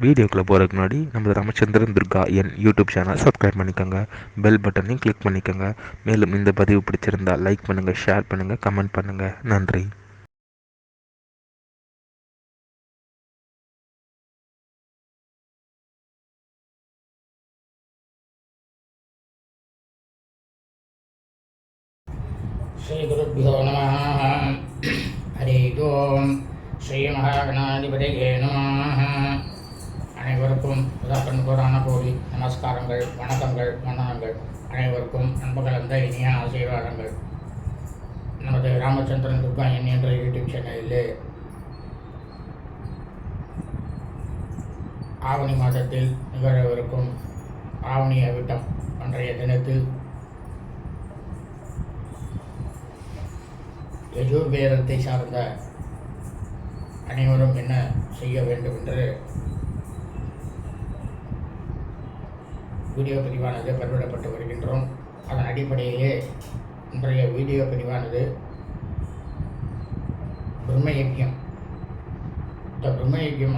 வீடியோக்குள்ளே போகிறதுக்கு முன்னாடி நம்ம ராமச்சந்திரன் துர்கா என் யூடியூப் சேனல் சப்ஸ்கிரைப் பண்ணிக்கோங்க, பெல் பட்டனையும் கிளிக் பண்ணிக்கோங்க. மேலும் இந்த பதிவு பிடிச்சிருந்தால் லைக் பண்ணுங்கள், ஷேர் பண்ணுங்கள், கமெண்ட் பண்ணுங்கள். நன்றி. श्रीगुरुभ्यो नमः. हरि ओम. ஸ்ரீ மகாகணாதிபதியே நமः. அனைவருக்கும் முதற்கண்கோடான கோடி நமஸ்காரங்கள், வணக்கங்கள், வந்தனங்கள். அனைவருக்கும் அன்பு கலந்த இனிய ஆசீர்வாதங்கள். நமது ராமச்சந்திரன் துர்கா என்ற யூடியூப் சேனலிலே ஆவணி மாதத்தில் நிகழவிருக்கும் ஆவணி அவிட்டம் அன்றைய தினத்தில் யஜுர்வேதத்தை சார்ந்த அனைவரும் என்ன செய்ய வேண்டும் என்று வீடியோ பதிவானது பதிவிடப்பட்டு வருகின்றோம். அதன் அடிப்படையிலே இன்றைய வீடியோ பதிவானது பிரம்ம யஜ்யம். இந்த பிரம்ம யஜ்யம்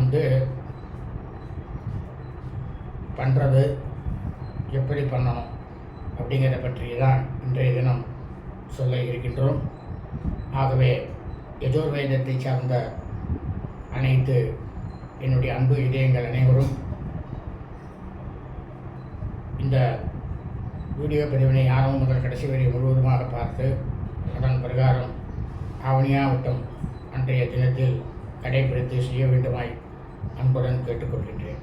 பண்ணுறது எப்படி பண்ணணும் அப்படிங்கிறத பற்றி தான் இன்றைய தினம் சொல்ல இருக்கின்றோம். ஆகவே யஜுர்வேதத்தை சார்ந்த அனைத்து என்னுடைய அன்பு இதயங்கள் அனைவரும் இந்த வீடியோ பதிவினை ஆரம்பம் முதல் கடைசி வரை முழுவதுமாக பார்த்து அதன் பிரகாரம் ஆவணியாவட்டம் அன்றைய தினத்தில் கடைபிடித்து செய்ய வேண்டுமாய் அன்புடன் கேட்டுக்கொள்கின்றேன்.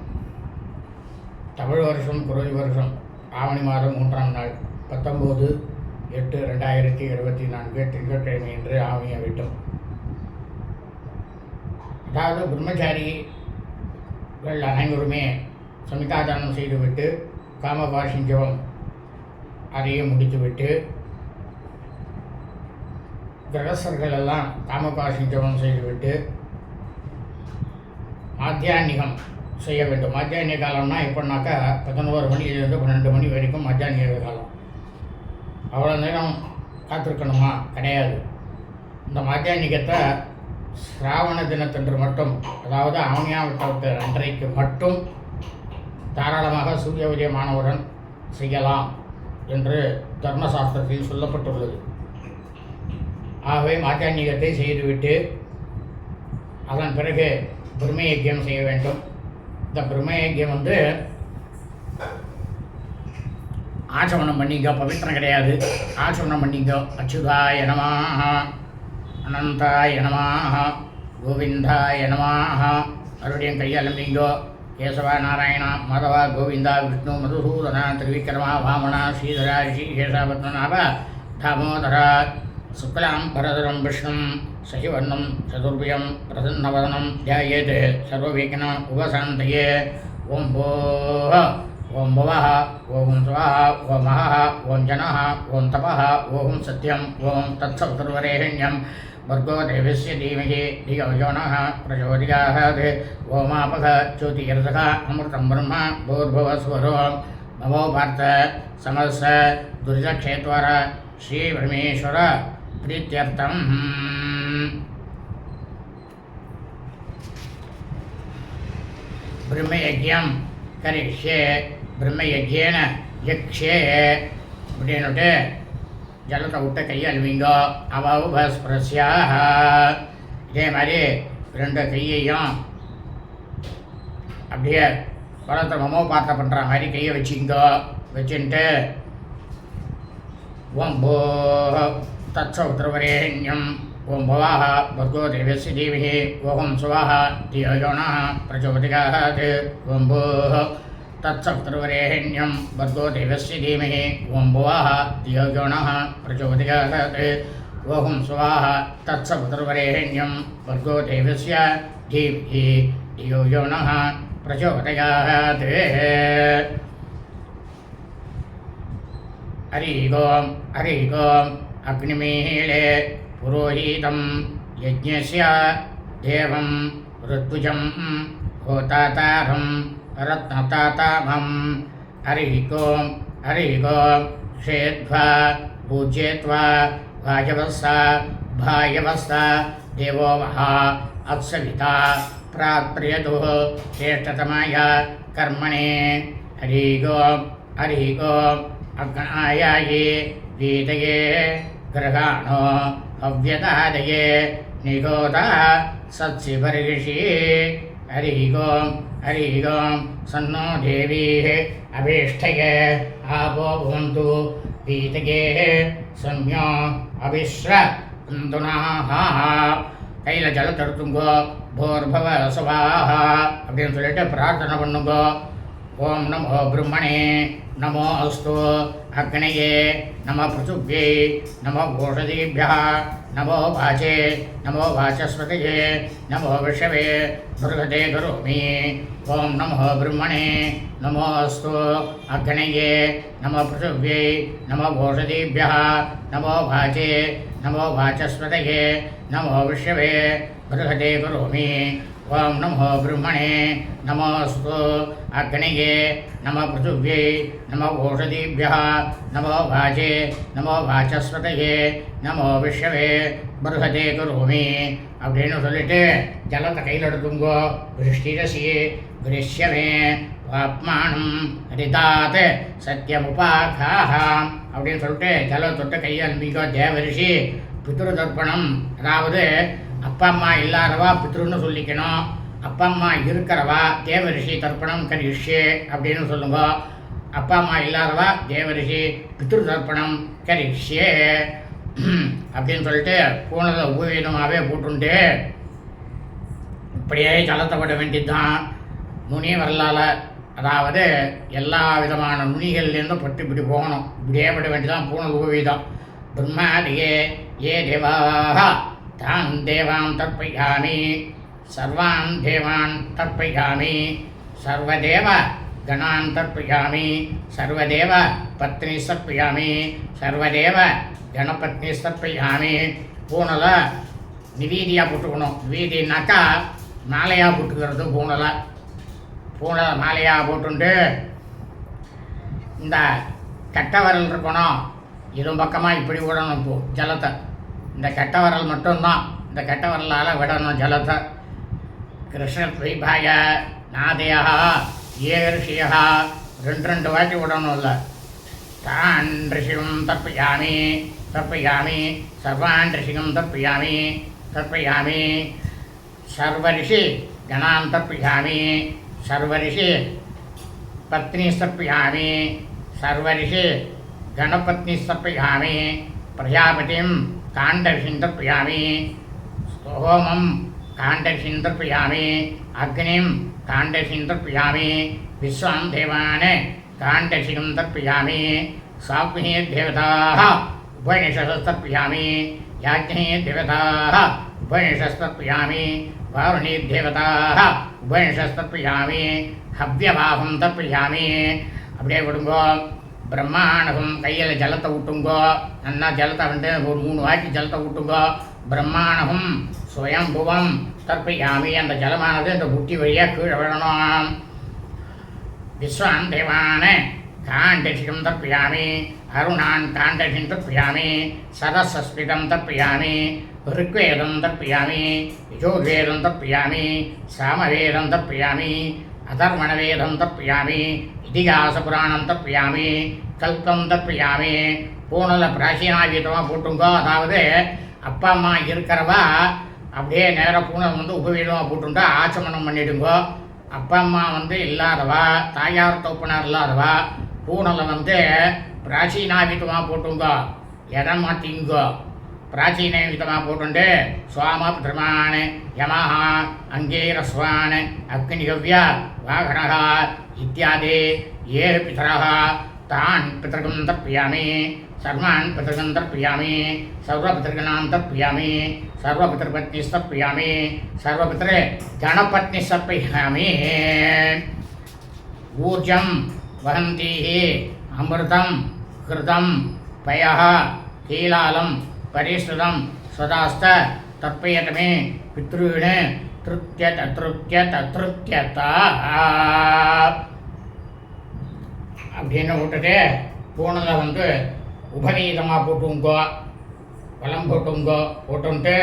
தமிழ் வருஷம் குரோதி வருஷம் ஆவணி மாதம் 3ஆம் நாள் 19/8/2024 திங்கட்கிழமை என்று ஆவணி அவிட்டம். அதாவது பிரம்மச்சாரிகள் அனைவருமே சமிதாதானம் செய்துவிட்டு காமபாஷிஞ்சவம் அதையும் முடித்துவிட்டு, கிரகஸ்தர்கள் எல்லாம் காமபாஷிஞ்சவம் செய்துவிட்டு மாத்தியான்னிகம் செய்ய வேண்டும். மாத்தியானிய காலம்னா எப்படின்னாக்கா 11 மணியிலிருந்து 12 மணி வரைக்கும் மாத்தியானிய காலம். அவ்வளோ நேரம் காத்திருக்கணுமா? கிடையாது. இந்த மாத்தியானிகத்தை சிராவண தினத்தன்று மட்டும், அதாவது ஆவணியாவட்டத்து அன்றைக்கு மட்டும் தாராளமாக சூரிய உதயமானவுடன் செய்யலாம் என்று தர்மசாஸ்திரத்தில் சொல்லப்பட்டுள்ளது. ஆகவே மாத்தியான்னிகத்தை செய்துவிட்டு அதன் பிறகு பிரம்ம யஜ்யம் செய்ய வேண்டும். இந்த பிரம்ம யஜ்யம் ஆச்சமனம் பண்ணிங்க, பவித்திரம் கிடையாது. ஆச்சமனம் பண்ணிங்க. அச்சுதாய நமः, அனந்தாய நமः, கோவிந்தாய நமः. மறுபடியும் கையாளம்பிங்கோ. கேசவ, நாராயணா, மாதவா, கோவிந்தா, விஷ்ணு, மதுசூதனா, திருவிக்ரமா, வாமனா, ஸ்ரீதரா, ரிஷிகேஷா, பத்மநாப, தாமோதரா, சுக்லாம் பரதரம் விஷ்ணும் சசிவர்ணம் சதுர்புஜம் பிரசன்னவதனம் தியாயேத் சர்வவிக்ன உபசாந்தயே. ஓம் போஹ, ஓம் பவஹ, ஓம் ஸ்வஹ, ஓம் மஹஹ, ஓம் ஜனஹ, ஓம் தபஹ, ஓம் சத்யம், ஓம் தத்சவிதுர்வரேண்யம் भर्गो देवस्य धीमहि धियो यो नः प्रचोदयात्. ओमापः ज्योतिर्सः अमृतं ब्रह्म भूर्भुवस्वरो भवो पार्थ समस्य दुर्जक्षेत्वर श्रीब्रह्मेश्वर प्रीत्यर्थम्. ब्रह्मयज्ञं करिष्ये, ब्रह्मयज्ञेन यक्ष्ये அப்படின்னுட்டு ஜலத்தை விட்ட கையை அழுவிங்கோ. அவஸ்பிரஸ்யாக இதே மாதிரி 2 கையையும் அப்படியே பலத்தை மமோபார்த்த பண்ணுற மாதிரி கையை வச்சுங்கோ. வச்சுட்டு ஓம் போ தத்சவிதுர்வரேண்யம் ஓம் பவாஹ भर्गो देवस्य धीमहि ओम सुवाह धियो यो नः प्रचोदयात्. ओम भूः तत्सवितुर्वरेण्यं भर्गो देवस्य धीमहि ओम भुवः धियो यो नः प्रचोदयात्. ओम स्वाहा तत्सवितुर्वरेण्यं भर्गो देवस्य धीमहि धियो यो नः प्रचोदयात्. हरि ओम अग्निमीळे पुरोहितं यज्ञस्य देवं ऋत्विजं होतातारं रत्नतातामं. हरि ओम क्षेत्वा पूज्येत्वा भायवस्सा देवो वः अत्सविता प्राप्रियतुः श्रेष्ठतमाय कर्मणे हरिः ओम् अग्नायाये वीतये ग्रहाणो हव्यतादये निगोता सत्सिवर्गिषि हरिः ओम् सन्नो देवीः अभीष्टये आपो भवन्तु वीतये सम्यो अभिश्र துனாக கையில் ஜலத்தை எடுத்துங்கோ போர்பவ சுவாஹா அப்படின்னு சொல்லிட்டு பிரார்த்தனை பண்ணுங்கோ. ஓம் நமோ பிரம்மணே நமோ அஸ்து அக்னயே நம பிருத்திவ்யை நமோ ஓஷதீபியா நமோ வாச்சே நமோ வாச்சஸ்பதயே நமோ விஷவே மிருகதே கரோமி. ஓம் நமோ பிரம்மணே நமோ அஸ்து அக்னயே நம பிருத்திவ்யை நமோ ஓஷதீபியா நமோ வாச்சே நமோ வாச்சஸ்பதயே நமோ விஷவே மிருகதே கரோமி. ஓம் நமோ பிரம்மணே நமோஸ்து அக்னயே நம பிருத்திவ்யை நம ஓஷதீபியா நமோ வாச்சே நமோ வாச்சஸ்பதயே நமோ விஷவே மிருகதே கரோமி அப்படின்னு சொல்லிட்டு ஜலத்தை கையில் எடுத்துங்கோ. விருஷ்டிரசி விருஷ்யமே ஆத்மானம் ரிதாத் சத்தியமுபாகாம் அப்படின்னு சொல்லிட்டு ஜலம் தொட்டு கையால் மிகோ தேவரிஷி பித்ரு தர்ப்பணம். அதாவது அப்பா அம்மா இல்லாதவா பித்ருன்னு சொல்லிக்கணும், அப்பா அம்மா இருக்கிறவா தேவரிஷி தர்ப்பணம் கரிஷ்யே அப்படின்னு சொல்லுங்க. அப்பா அம்மா இல்லாதவா தேவரிஷி பித்ரு தர்ப்பணம் கரிஷ்யே அப்படின்னு சொல்லிட்டு பூனதை உபவீதமாகவே போட்டுண்டு இப்படியே ஜலத்தை பட வேண்டியதுதான். நுனி வரலால் அதாவது எல்லா விதமான நுனிகள்லேருந்தும் பட்டு இப்படி போகணும், இப்படியே பட வேண்டியதான் பூனல் உபவீதம். பிரம்மாதியே ஏ தேவாக தான் தேவான் தர்ப்பயாமி சர்வான் தேவான் தர்ப்பயாமி சர்வதேவ கணான் தர்ப்பயாமி சர்வதேவ பத்னி தர்ப்பயாமி சர்வதேவ கணபத்னி தர்ப்பயாமி. பூனலை நிவீதியாக போட்டுக்கணும். நிவீதினாக்கா மாலையாக போட்டுக்கிறது. பூனலை மாலையாக போட்டுண்டு இந்த கட்டை வரல் இருக்கணும், இதுவும் பக்கமாக இப்படி விடணும். இப்போ ஜலத்தை இந்த கட்டை வரல் மட்டும்தான், இந்த கட்டை வரலால் விடணும் ஜலத்தை. கிருஷ்ணத்வைபாய நாதயா ஏ ரிஷியா ரெண்டு வாட்டி விடணும். இல்லை தான் ரிஷிகம் தர்ப்பயாமி சர்வான் ரிஷிகம் தர்ப்பயாமி சர்வரிஷி கணான் தர்ப்பயாமி சர்வரிஷி பத்னி தர்ப்பயாமி சர்வரிஷி கணபத்னி தர்ப்பயாமி பிரஜாபதிம் காண்டரிஷிம் தர்ப்பயாமி ஹோமம் காண்டரிஷிம் தர்ப்பயாமி அக்னிம் காண்டரிஷிம் தர்ப்பயாமி விஸ்வாம் தேவான் காண்டரிஷிகம் தர்ப்பயாமி சாக்னி தேவதாः உபநிஷதர்ப்பயாமி யாஜ்ஞே தேவதாः உபநிஷதர்ப்பயாமி வாருணி தேவதாः உபநிஷதர்ப்பயாமி ஹவ்யபாகம் தர்ப்பயாமி. அப்படியே விடுங்கோ. பிரம்மாண்டகம் கையில் ஜலத்தை விட்டுங்கோ. நல்லா ஜலத்தை வந்து ஒரு 3 வாட்டி ஜலத்தை விட்டுங்கோ. பிரம்மாண்டகம் சுயம்புவம் தர்ப்பயாமி. அந்த ஜலமானது இந்த புட்டி வழியாக கீழே விடணும். விஸ்வான் தேவான் காண்டரிஷிகம் தர்ப்பயாமி அருணான் காண்டரிஷிம் தர்ப்பயாமி சரஸ்வஸ்மிதம் தர்ப்பயாமி ருக்வேதம் தர்ப்பயாமி யஜுர்வேதம் தர்ப்பயாமி சாமவேதம் தர்ப்பயாமி அதர்வணவேதம் தர்ப்பயாமி இதிகாச புராணம் தர்ப்பயாமி கல்பம் தர்ப்பயாமி. பூனலை பிராச்சீனாவீதமாக போட்டுங்கோ. அதாவது அப்பா அம்மா இருக்கிறவா அப்படியே நேராக பூனல் வந்து உபவீதமாக போட்டுண்டா ஆச்சமனம் பண்ணிடுங்கோ. அப்பா அம்மா வந்து இல்லாதவா தாயார் தோப்பனார் இல்லாதவா பூனலை வந்து பிராச்சீனாவீதமாக போட்டுங்கோ. இடம் மாற்றிங்கோ. பிராச்சீனவிதமாக போட்டுண்டு சுவாம பிதமான் யமஹ அங்கீரஸ்வான் அக்னிகவ்யா வாகனः இத்தியாதி ஏ பிதரः தான் பிதர்கம் தர்ப்பயாமி சர்வான் பிதர்கம் தர்ப்பயாமி சர்வபிதர்கணான் தர்ப்பயாமி சர்வபிதர்பத்னி தர்ப்பயாமி சர்வபிதர் கணபத்னி தர்ப்பயாமி. ஊர்ஜம் வஹந்தீः அமிர்தம் ஹிருதம் பயः கீலாலம் பரிஸ்ருதம் சதாஸ்த தர்ப்பயதமே பித்ருணு திருத்தியதா அப்படின்னு விட்டுட்டு பூனலை வந்து உபநீதமாக போட்டுங்கோ. வலம் போட்டுங்கோ. போட்டுன்ட்டு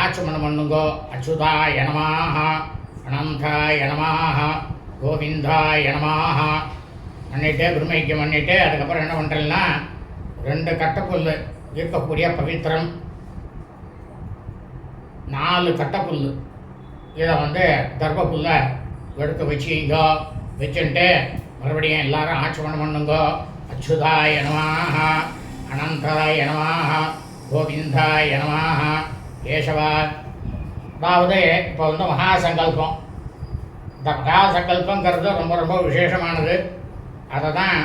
ஆச்சமனம் பண்ணுங்கோ. அச்சுதாய நமஹ அனந்தாய நமாக கோவிந்தாய நமாக பண்ணிட்டு பிரம்மைக்கு பண்ணிட்டு அதுக்கப்புறம் என்ன பண்ணுறேன்னா 2 கட்டைப்புல் இருக்கக்கூடிய பவித்திரம் 4 கட்டைப்புல் இதை தர்பப்புல்ல எடுத்து வச்சுங்க. வச்சுட்டு மறுபடியும் எல்லாரும் ஆட்சேபணம் பண்ணுங்க. அச்சுதாய நமாக அனந்தாய நமாக கோவிந்தாய நமாக கேசவா. அதாவது இப்போ மகாசங்கல்பம். இந்த மகாசங்கல்பங்கிறது ரொம்ப ரொம்ப விசேஷமானது. அதை தான்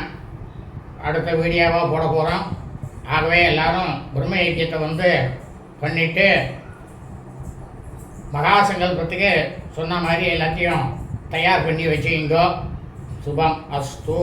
அடுத்த வீடியோவாக போட போகிறோம். ஆகவே எல்லாரும் பிரம்ம யஜ்யத்தை பண்ணிவிட்டு மகாசங்கல்பத்துக்கு சொன்ன மாதிரி எல்லாத்தையும் தயார் பண்ணி வச்சுக்கிங்கோ. சுபம் அஸ்து.